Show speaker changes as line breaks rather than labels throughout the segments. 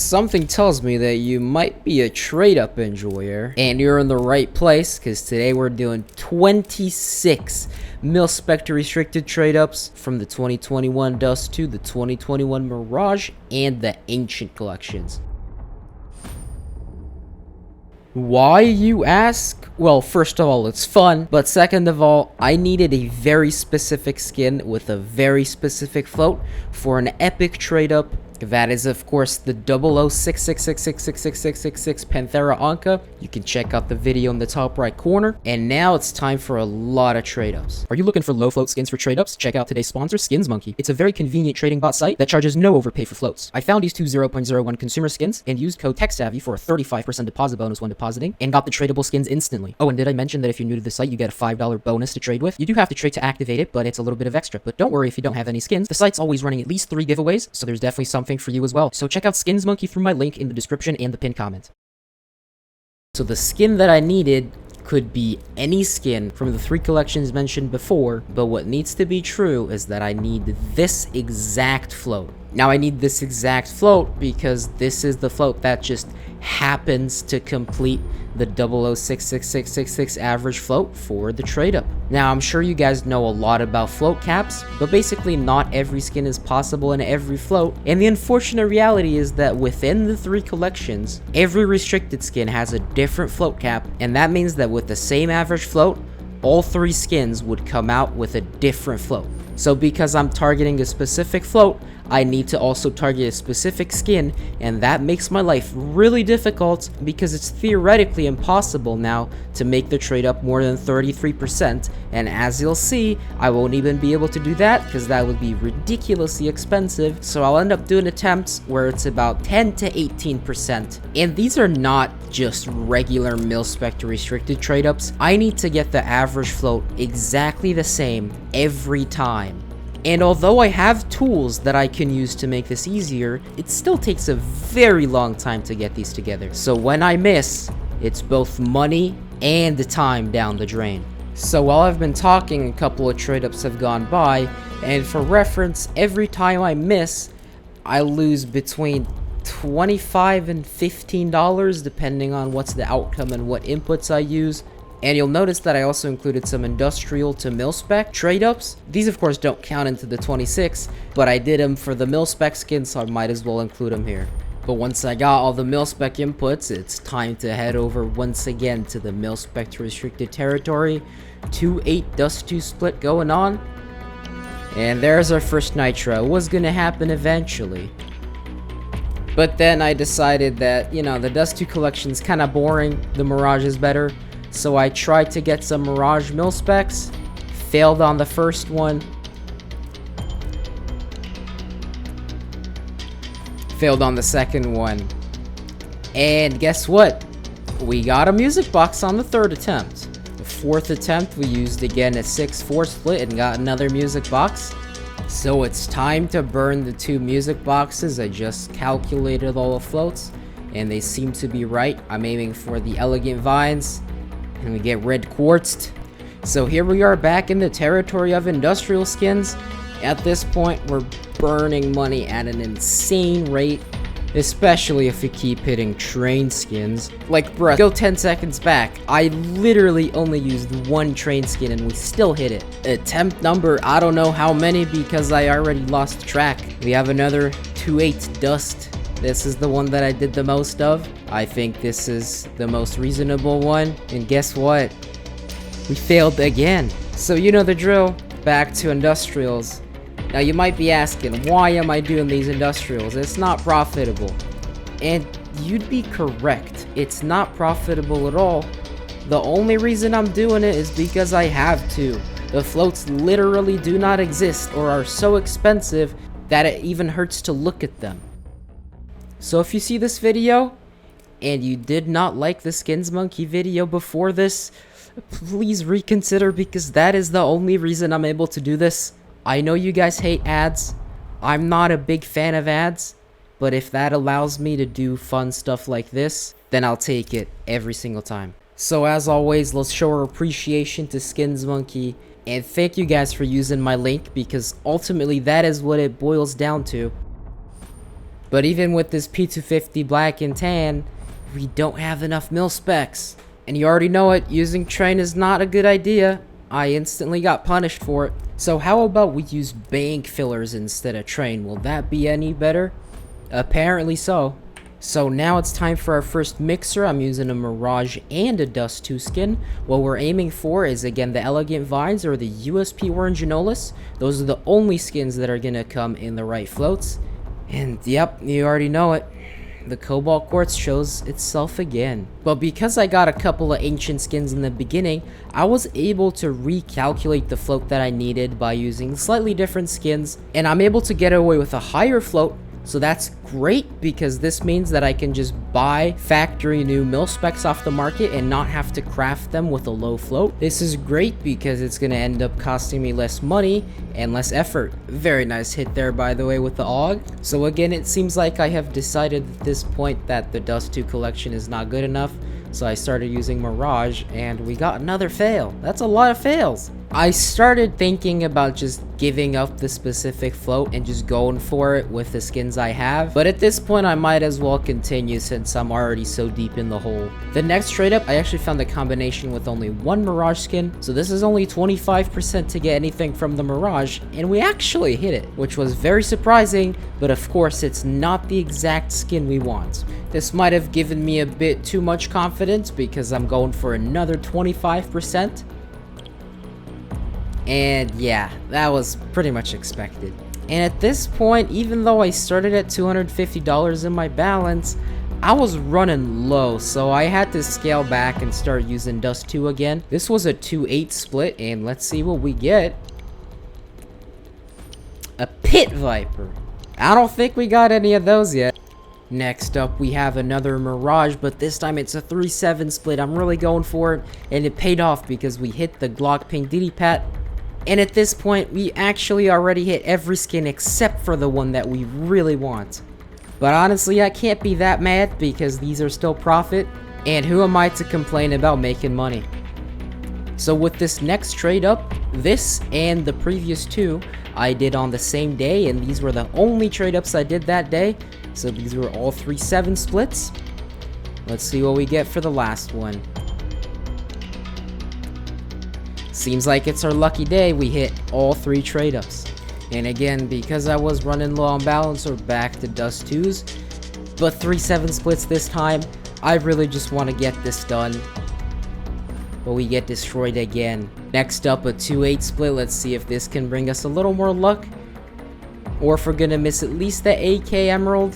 Something tells me that you might be a trade-up enjoyer, and you're in the right place, because today we're doing 26 mil-spec restricted trade-ups from the 2021 Dust to the 2021 Mirage and the Ancient collections. Why, you ask? Well, first of all, it's fun, but second of all, I needed a very specific skin with a very specific float for an epic trade-up. That is, of course, the 006666666666 Panthera Anka. You can check out the video in the top right corner. And now it's time for a lot of trade-ups. Are you looking for low float skins for trade-ups? Check out today's sponsor, SkinsMonkey. It's a very convenient trading bot site that charges no overpay for floats. I found these two 0.01 consumer skins and used code TechSavvy for a 35% deposit bonus when depositing and got the tradable skins instantly. Oh, and did I mention that if you're new to the site, you get a $5 bonus to trade with? You do have to trade to activate it, but it's a little bit of extra. But don't worry if you don't have any skins. The site's always running at least 3 giveaways, so there's definitely something for you as well. So check out SkinsMonkey through my link in the description and the pinned comment. So the skin that I needed could be any skin from the 3 collections mentioned before, but what needs to be true is that I need this exact float. Now I need this exact float because this is the float that just happens to complete the 00666666 average float for the trade up. Now I'm sure you guys know a lot about float caps, but basically not every skin is possible in every float, and the unfortunate reality is that within the 3 collections, every restricted skin has a different float cap, and that means that with the same average float, all 3 skins would come out with a different float. So because I'm targeting a specific float, I need to also target a specific skin, and that makes my life really difficult because it's theoretically impossible now to make the trade up more than 33%, and as you'll see, I won't even be able to do that because that would be ridiculously expensive, so I'll end up doing attempts where it's about 10 to 18%, and these are not just regular mil-spec restricted trade ups. I need to get the average float exactly the same every time. And although I have tools that I can use to make this easier, it still takes a very long time to get these together. So when I miss, it's both money and the time down the drain. So while I've been talking, a couple of trade-ups have gone by, and for reference, every time I miss, I lose between $25 and $15 depending on what's the outcome and what inputs I use. And you'll notice that I also included some industrial to mil-spec trade-ups. These of course don't count into the 26, but I did them for the mil-spec skin, so I might as well include them here. But once I got all the mil-spec inputs, it's time to head over once again to the mil-spec restricted territory. 2-8 Dust 2 split going on. And there's our first nitro. It was gonna happen eventually. But then I decided that, you know, the Dust 2 collection's kinda boring, the Mirage is better. So I tried to get some Mirage mil-specs, failed on the first one, failed on the second one, and guess what? We got a music box on the 3rd attempt. The 4th attempt we used again a 6-4 split and got another music box. So it's time to burn the 2 music boxes. I just calculated all the floats, and they seem to be right. I'm aiming for the Elegant Vines, and we get red quartzed. So here we are back in the territory of industrial skins. At this point, we're burning money at an insane rate, especially if we keep hitting train skins. Like, bruh, go 10 seconds back. I literally only used 1 train skin and we still hit it. Attempt number, I don't know how many because I already lost track. We have another 2-8 Dust. This is the one that I did the most of. I think this is the most reasonable one. And guess what? We failed again. So you know the drill. Back to industrials. Now you might be asking, why am I doing these industrials? It's not profitable. And you'd be correct. It's not profitable at all. The only reason I'm doing it is because I have to. The floats literally do not exist or are so expensive that it even hurts to look at them. So if you see this video, and you did not like the SkinsMonkey video before this, please reconsider because that is the only reason I'm able to do this. I know you guys hate ads. I'm not a big fan of ads, but if that allows me to do fun stuff like this, then I'll take it every single time. So as always, let's show our appreciation to SkinsMonkey, and thank you guys for using my link because ultimately that is what it boils down to. But even with this P250 black and tan, we don't have enough mil specs. And you already know it, using train is not a good idea. I instantly got punished for it. So how about we use bank fillers instead of train? Will that be any better? Apparently so. So now it's time for our first mixer. I'm using a Mirage and a Dust 2 skin. What we're aiming for is, again, the Elegant Vines or the USP Orange Anolis. Those are the only skins that are gonna come in the right floats. And yep, you already know it. The Cobalt Quartz shows itself again. But because I got a couple of ancient skins in the beginning, I was able to recalculate the float that I needed by using slightly different skins. And I'm able to get away with a higher float. So that's great because this means that I can just buy factory new mil specs off the market and not have to craft them with a low float. This is great because it's going to end up costing me less money and less effort. Very nice hit there, by the way, with the AUG. So again, it seems like I have decided at this point that the Dust 2 collection is not good enough. So I started using Mirage and we got another fail. That's a lot of fails. I started thinking about just giving up the specific float and just going for it with the skins I have. But at this point, I might as well continue since I'm already so deep in the hole. The next trade up, I actually found a combination with only one Mirage skin. So this is only 25% to get anything from the Mirage. And we actually hit it, which was very surprising. But of course, it's not the exact skin we want. This might have given me a bit too much confidence because I'm going for another 25%. And yeah, that was pretty much expected. And at this point, even though I started at $250 in my balance, I was running low, so I had to scale back and start using Dust 2 again. This was a 2-8 split, and let's see what we get. A Pit Viper. I don't think we got any of those yet. Next up, we have another Mirage, but this time it's a 3-7 split. I'm really going for it, and it paid off because we hit the Glock Pink Diddy Pat. And at this point, we actually already hit every skin except for the one that we really want. But honestly, I can't be that mad because these are still profit, and who am I to complain about making money? So with this next trade up, this and the previous two, I did on the same day, and these were the only trade ups I did that day. So these were all 3-7 splits. Let's see what we get for the last one. Seems like it's our lucky day. We hit all 3 trade ups. And again, because I was running low on balance, we're back to Dust 2s. But 3-7 splits this time. I really just want to get this done. But we get destroyed again. Next up, a 2-8 split. Let's see if this can bring us a little more luck. Or if we're gonna miss at least the AK Emerald.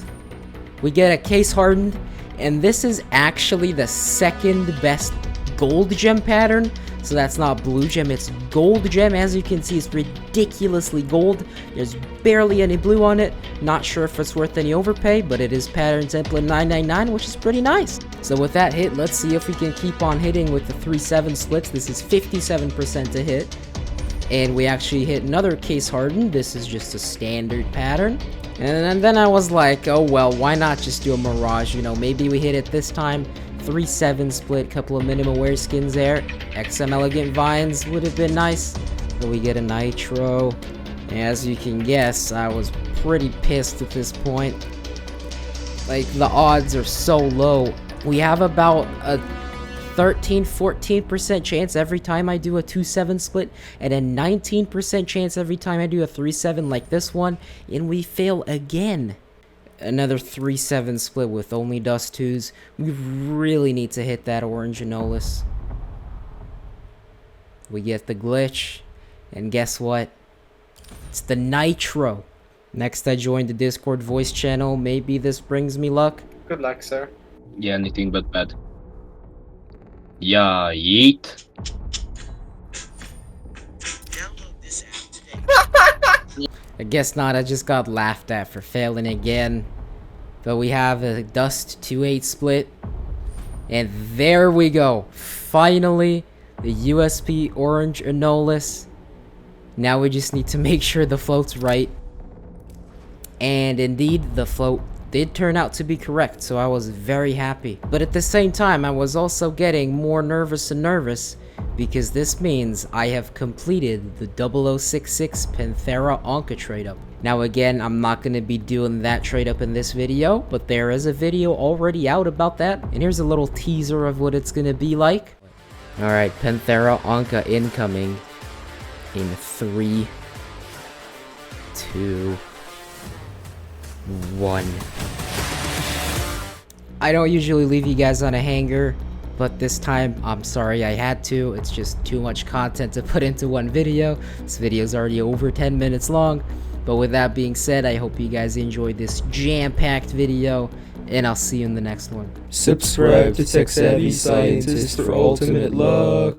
We get a case hardened. And this is actually the second best gold gem pattern. So that's not blue gem, it's gold gem. As you can see, it's ridiculously gold. There's barely any blue on it. Not sure if it's worth any overpay, but it is pattern template 999, which is pretty nice. So with that hit, let's see if we can keep on hitting with the 3-7 splits. This is 57% to hit. And we actually hit another case hardened. This is just a standard pattern. And then I was like, oh well, why not just do a Mirage? You know, maybe we hit it this time. 3-7 split, couple of minimum wear skins there. XM Elegant Vines would have been nice. But we get a Nitro. As you can guess, I was pretty pissed at this point. Like, the odds are so low. We have about a 13-14% chance every time I do a 2-7 split, and a 19% chance every time I do a 3-7 like this one, and we fail again. Another 3-7 split with only Dust 2s. We really need to hit that Orange Anolis. We get the glitch, and guess what? It's the Nitro. Next, I joined the Discord voice channel. Maybe this brings me luck.
Good luck, sir.
Yeah, anything but bad. Yeah, yeet.
Download this app today.
I guess not. I just got laughed at for failing again. But we have a Dust 2-8 split. And there we go. Finally, the USP Orange Anolis. Now we just need to make sure the float's right. And indeed, the float did turn out to be correct, so I was very happy. But at the same time, I was also getting more nervous and nervous because this means I have completed the 0066 Panthera Anka trade up. Now again, I'm not going to be doing that trade up in this video, but there is a video already out about that, and here's a little teaser of what it's going to be like. Alright, Panthera Anka incoming in 3, 2, 1. I don't usually leave you guys on a hanger, but this time, I'm sorry I had to. It's just too much content to put into one video. This video is already over 10 minutes long. But with that being said, I hope you guys enjoyed this jam-packed video, and I'll see you in the next one.
Subscribe to Tech Savvy Scientist for ultimate luck.